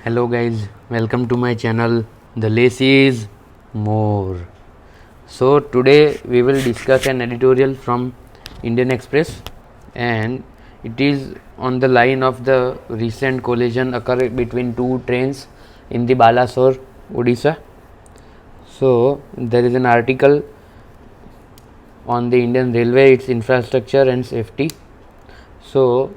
Hello guys, welcome to my channel. The less is more. So today we will discuss an editorial from Indian Express, and it is on the line of the recent collision occurred between two trains in the Balasore, Odisha. So there is an article on the Indian Railway, its infrastructure and safety. So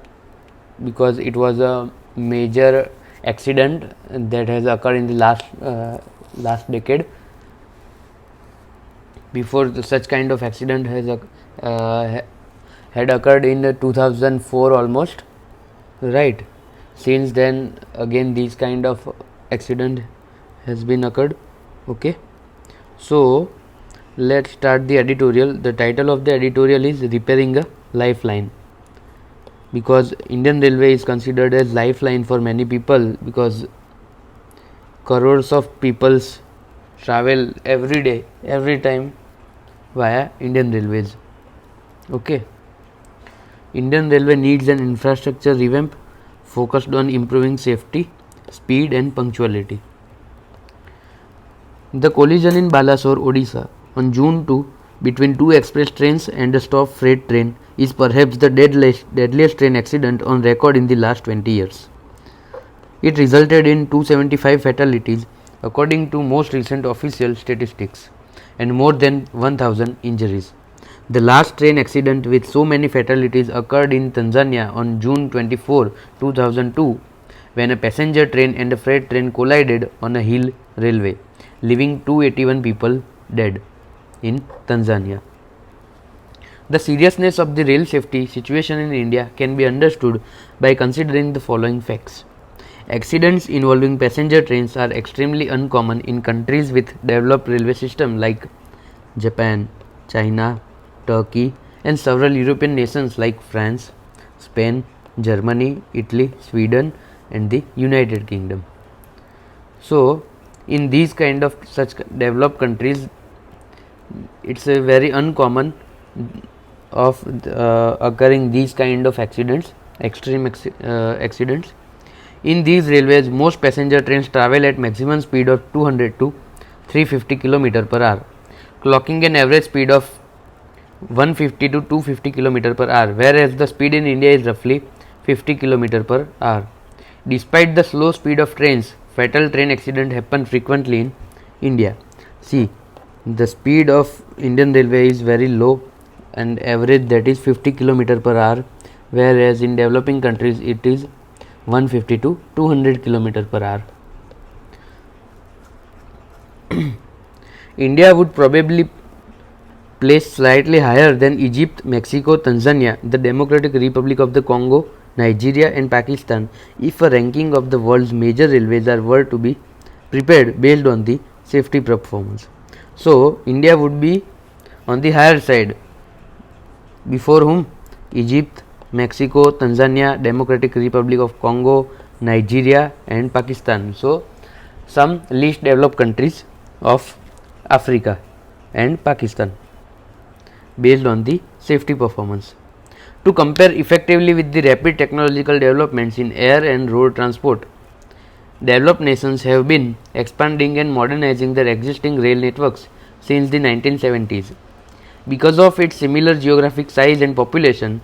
because it was a major accident that has occurred in the last decade. Before such kind of accident had occurred in 2004 almost, right? Since then again these kind of accident has been occurred. Okay, so let's start the editorial. The title of the editorial is Repairing a Lifeline, because Indian Railway is considered as lifeline for many people, because crores of peoples travel every day, every time via Indian Railways. Okay, Indian Railway needs an infrastructure revamp focused on improving safety, speed and punctuality. The collision in Balasore, Odisha on June 2 between two express trains and a stop freight train is perhaps the deadliest train accident on record in the last 20 years. It resulted in 275 fatalities according to most recent official statistics and more than 1000 injuries. The last train accident with so many fatalities occurred in Tanzania on June 24, 2002, when a passenger train and a freight train collided on a hill railway, leaving 281 people dead in Tanzania. The seriousness of the rail safety situation in India can be understood by considering the following facts. Accidents involving passenger trains are extremely uncommon in countries with developed railway systems like Japan, China, Turkey and several European nations like France, Spain, Germany, Italy, Sweden and the United Kingdom. So in these kind of such developed countries, it's a very uncommon of occurring these kind of accidents, extreme accidents. In these railways, most passenger trains travel at maximum speed of 200 to 350 km per hour, clocking an average speed of 150 to 250 km per hour, whereas the speed in India is roughly 50 km per hour. Despite the slow speed of trains, fatal train accidents happen frequently in India. See, the speed of Indian Railway is very low and average, that is 50 km per hour, whereas in developing countries it is 150 to 200 km per hour. India would probably place slightly higher than Egypt, Mexico, Tanzania, the Democratic Republic of the Congo, Nigeria and Pakistan if a ranking of the world's major railways were to be prepared based on the safety performance. So India would be on the higher side. Before whom? Egypt, Mexico, Tanzania, Democratic Republic of Congo, Nigeria and Pakistan. So some least developed countries of Africa and Pakistan based on the safety performance. To compare effectively with the rapid technological developments in air and road transport, developed nations have been expanding and modernizing their existing rail networks since the 1970s. Because of its similar geographic size and population,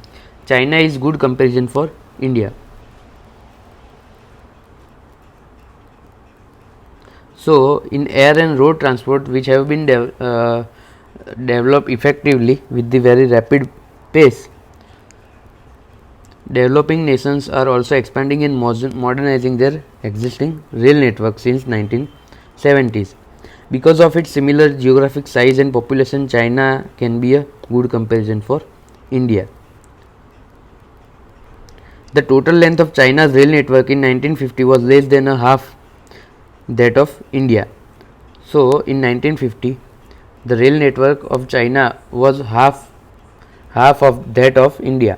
China is good comparison for India. So in air and road transport, which have been developed effectively with the very rapid pace, developing nations are also expanding and modernizing their existing rail network since 1970s. Because of its similar geographic size and population, China can be a good comparison for India. The total length of China's rail network in 1950 was less than a half that of India. So in 1950, the rail network of China was half of that of India.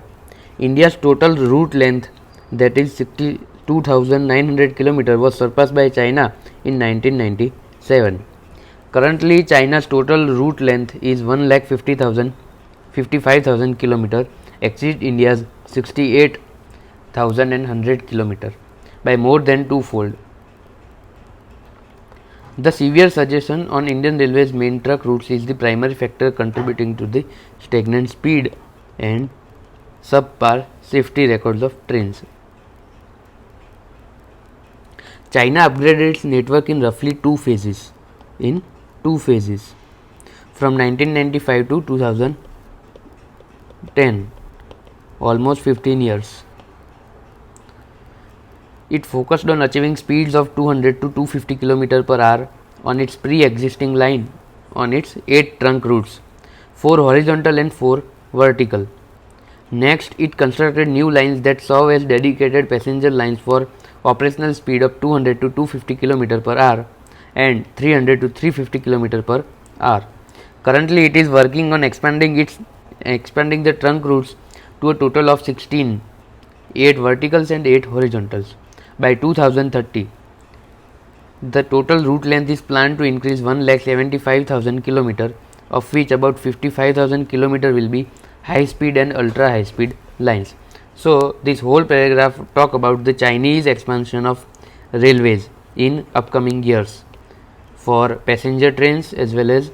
India's total route length, that is 62,900 km, was surpassed by China in 1997. Currently, China's total route length is 1,55,000 km, exceeds India's 68,100 km by more than twofold. The severe congestion on Indian Railways main truck routes is the primary factor contributing to the stagnant speed and subpar safety records of trains. China upgraded its network in roughly two phases. From 1995 to 2010, almost 15 years. It focused on achieving speeds of 200 to 250 km per hour on its pre-existing line on its 8 trunk routes, 4 horizontal and 4 vertical. Next, it constructed new lines that serve as dedicated passenger lines for operational speed of 200 to 250 km per hour and 300 to 350 km per hour. Currently, it is working on expanding the trunk routes to a total of 16, 8 verticals and 8 horizontals. By 2030, the total route length is planned to increase 1,75,000 km, of which about 55,000 km will be high speed and ultra high speed lines. So, this whole paragraph talk about the Chinese expansion of railways in upcoming years for passenger trains as well as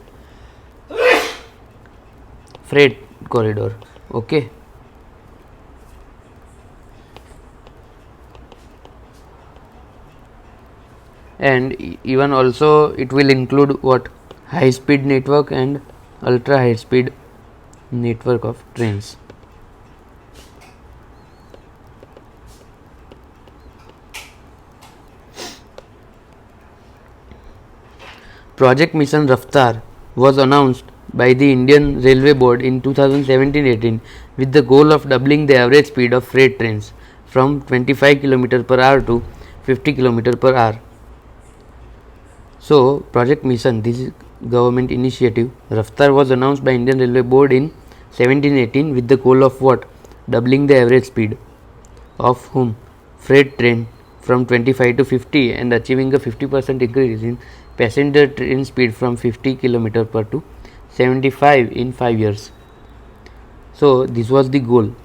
freight corridor. Okay. And even also it will include what high speed network and ultra high speed network of trains. Project Mission Raftar was announced by the Indian Railway Board in 2017-18 with the goal of doubling the average speed of freight trains from 25 km per hour to 50 km per hour. So, Project Mission, this is government initiative. Raftar was announced by Indian Railway Board in 17-18 with the goal of what? Doubling the average speed of whom? Freight train from 25 to 50 and achieving a 50% increase in passenger train speed from 50 km per to 75 in 5 years. So, this was the goal.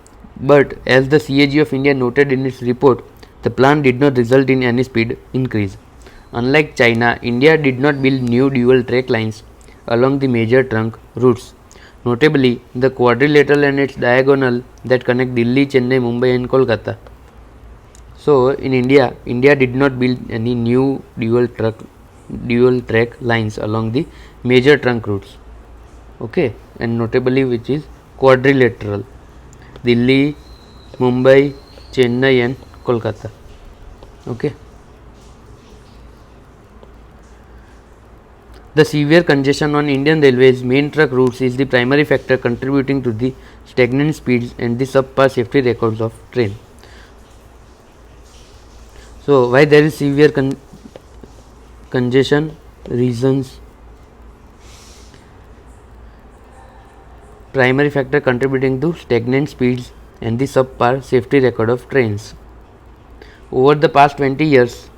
But as the CAG of India noted in its report, the plan did not result in any speed increase. Unlike China, India did not build new dual track lines along the major trunk routes. Notably, the quadrilateral and its diagonal that connect Delhi, Chennai, Mumbai and Kolkata. So, in India did not build any new dual track lines along the major trunk routes. Okay, and notably which is quadrilateral, Delhi, Mumbai, Chennai and Kolkata. Okay. The severe congestion on Indian Railways main truck routes is the primary factor contributing to the stagnant speeds and the subpar safety records of train. So, why there is severe congestion? Reasons. Primary factor contributing to stagnant speeds and the subpar safety record of trains. Over the past 20 years,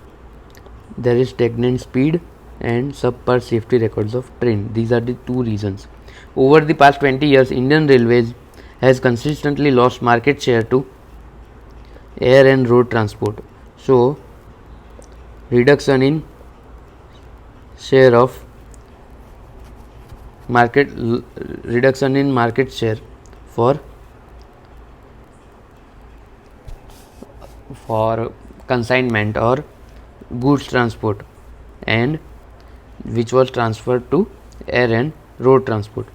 there is stagnant speed and subpar safety records of train. These are the two reasons. Over the past 20 years, Indian Railways has consistently lost market share to air and road transport. So, reduction in share share for consignment or goods transport, and which was transferred to air and road transport.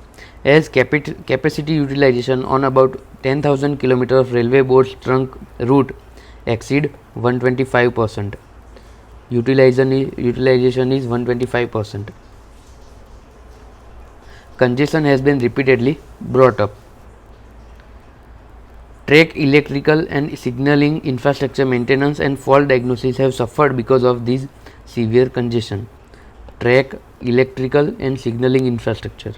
As capacity utilization on about 10,000 km of railway board's trunk route exceed 125%. Utilization is 125%. Congestion has been repeatedly brought up. Track electrical and signaling infrastructure maintenance and fault diagnosis have suffered because of this severe congestion. Track electrical and signaling infrastructure,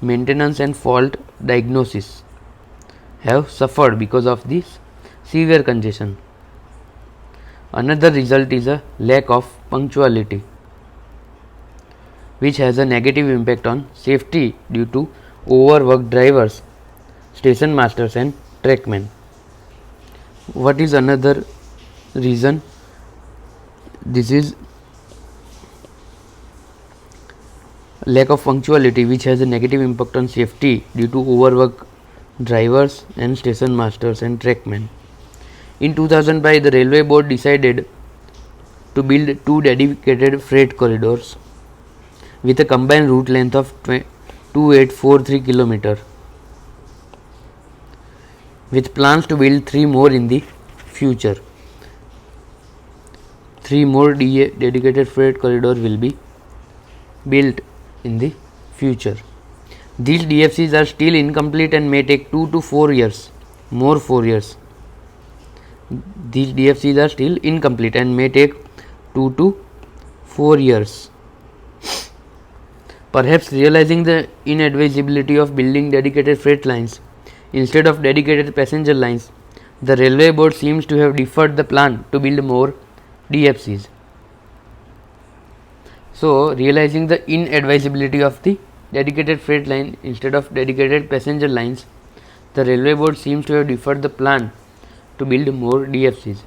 maintenance and fault diagnosis have suffered because of this severe congestion. Another result is a lack of punctuality, which has a negative impact on safety due to overworked drivers, station masters and trackmen. What is another reason? This is lack of punctuality, which has a negative impact on safety due to overwork drivers and station masters and trackmen. In 2005, the railway board decided to build two dedicated freight corridors with a combined route length of 2843 km, with plans to build three more in the future. Three more dedicated freight corridors will be built in the future. These DFCs are still incomplete and may take 2 to 4 years. More 4 years. These DFCs are still incomplete and may take 2 to 4 years. Perhaps realizing the inadvisability of building dedicated freight lines instead of dedicated passenger lines, the railway board seems to have deferred the plan to build more DFCs. So, realizing the inadvisability of the dedicated freight line instead of dedicated passenger lines, the railway board seems to have deferred the plan to build more DFCs.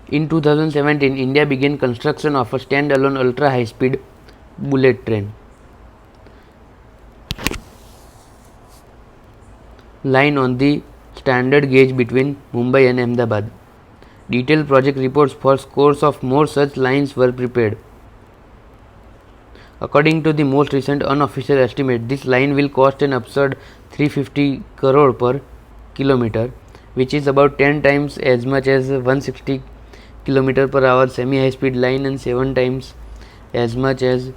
In 2017, India began construction of a standalone ultra high speed bullet train line on the standard gauge between Mumbai and Ahmedabad. Detailed project reports for scores of more such lines were prepared. According to the most recent unofficial estimate, this line will cost an absurd 350 crore per kilometer, which is about 10 times as much as 160 km per hour semi high speed line and 7 times as much as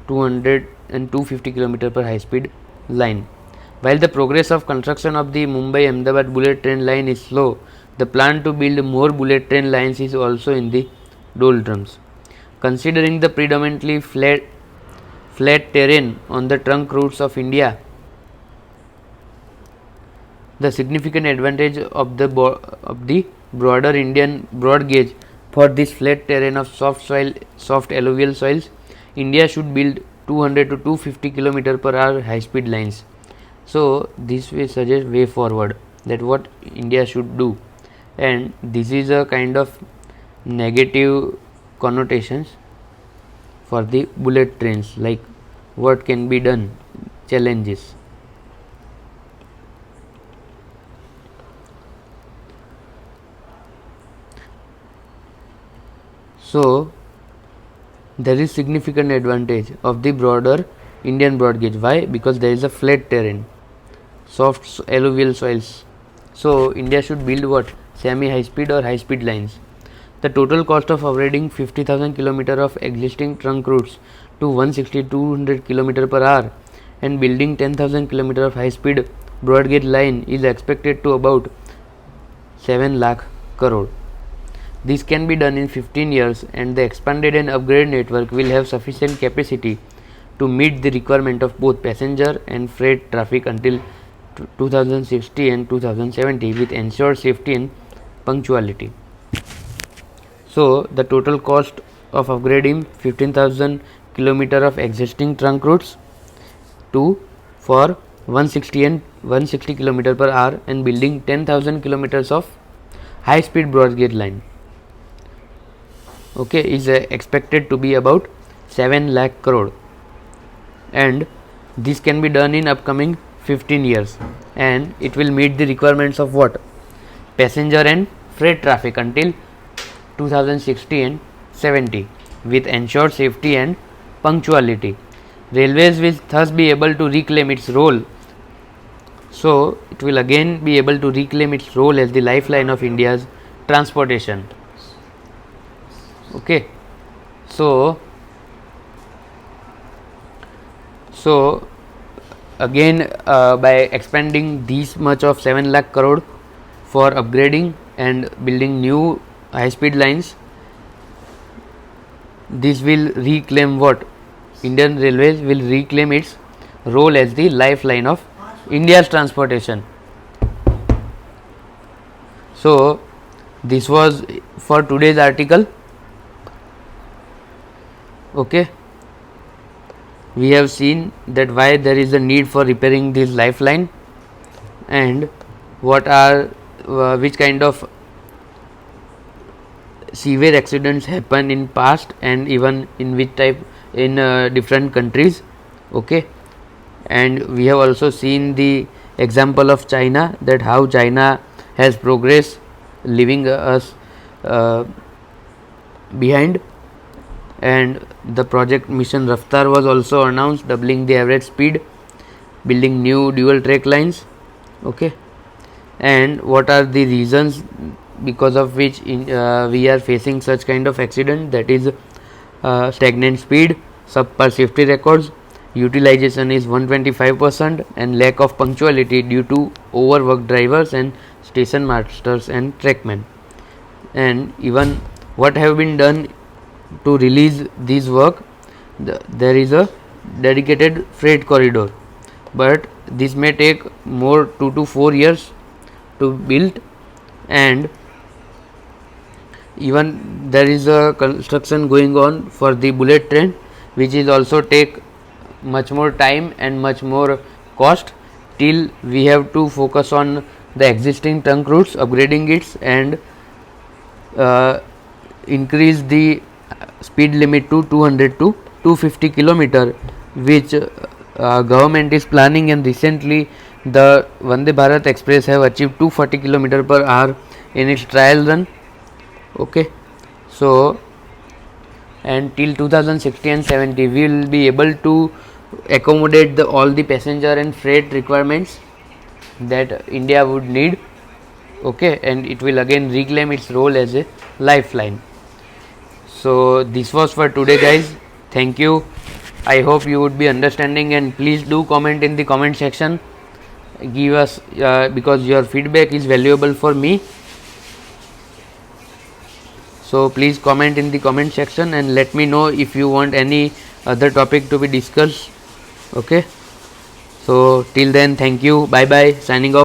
200 and 250 km per high speed line. While the progress of construction of the Mumbai Ahmedabad bullet train line is slow, the plan to build more bullet train lines is also in the doldrums. Considering the predominantly flat terrain on the trunk routes of India, the significant advantage of the broader Indian broad gauge for this flat terrain of soft alluvial soils, India should build 200 to 250 km per hour high speed lines. So, this will suggest way forward that what India should do, and this is a kind of negative connotations for the bullet trains, like what can be done, challenges. So, there is significant advantage of the broader Indian broad gauge. Why? Because there is a flat terrain, soft alluvial soils. So, India should build what? Semi high speed or high speed lines. The total cost of upgrading 50,000 km of existing trunk routes to 160-200 km per hour and building 10,000 km of high speed broad gauge line is expected to about 7 lakh crore. This can be done in 15 years, and the expanded and upgraded network will have sufficient capacity to meet the requirement of both passenger and freight traffic until 2060 and 2070 with ensured safety and punctuality. So, the total cost of upgrading 15,000 km of existing trunk routes to for 160 km per hour and building 10,000 km of high speed broad gauge line, okay, is expected to be about 7 lakh crore, and this can be done in upcoming 15 years, and it will meet the requirements of what? Passenger and freight traffic until 2060 and 70 with ensured safety and punctuality. Railways will thus be able to reclaim its role. So, it will again be able to reclaim its role as the lifeline of India's transportation. Okay. So again, by expanding this much of 7 lakh crore for upgrading and building new high speed lines, this will reclaim what? Indian Railways will reclaim its role as the lifeline of India's transportation. So, this was for today's article. Okay, we have seen that why there is a need for repairing this lifeline, and what are which kind of severe accidents happen in past and even in which type in different countries. Okay, and we have also seen the example of China, that how China has progressed, leaving us behind. And the project Mission Raftar was also announced, doubling the average speed, building new dual track lines. Okay, and what are the reasons because of which we are facing such kind of accident? That is stagnant speed, subpar safety records, utilization is 125%, and lack of punctuality due to overworked drivers and station masters and trackmen. And even what have been done to release this work, there is a dedicated freight corridor, but this may take more 2 to 4 years to build. And even there is a construction going on for the bullet train, which is also take much more time and much more cost. Till we have to focus on the existing trunk routes, upgrading it, and increase the speed limit to 200 to 250 kilometer, which government is planning. And recently the Vande Bharat Express have achieved 240 kilometer per hour in its trial run. Okay, so and till 2060 and 70 we will be able to accommodate all the passenger and freight requirements that India would need. Okay, and it will again reclaim its role as a lifeline. So this was for today, guys. Thank you. I hope you would be understanding, and please do comment in the comment section. Give us because your feedback is valuable for me. So please comment in the comment section and let me know if you want any other topic to be discussed. Okay, so till then, thank you, bye bye, signing off.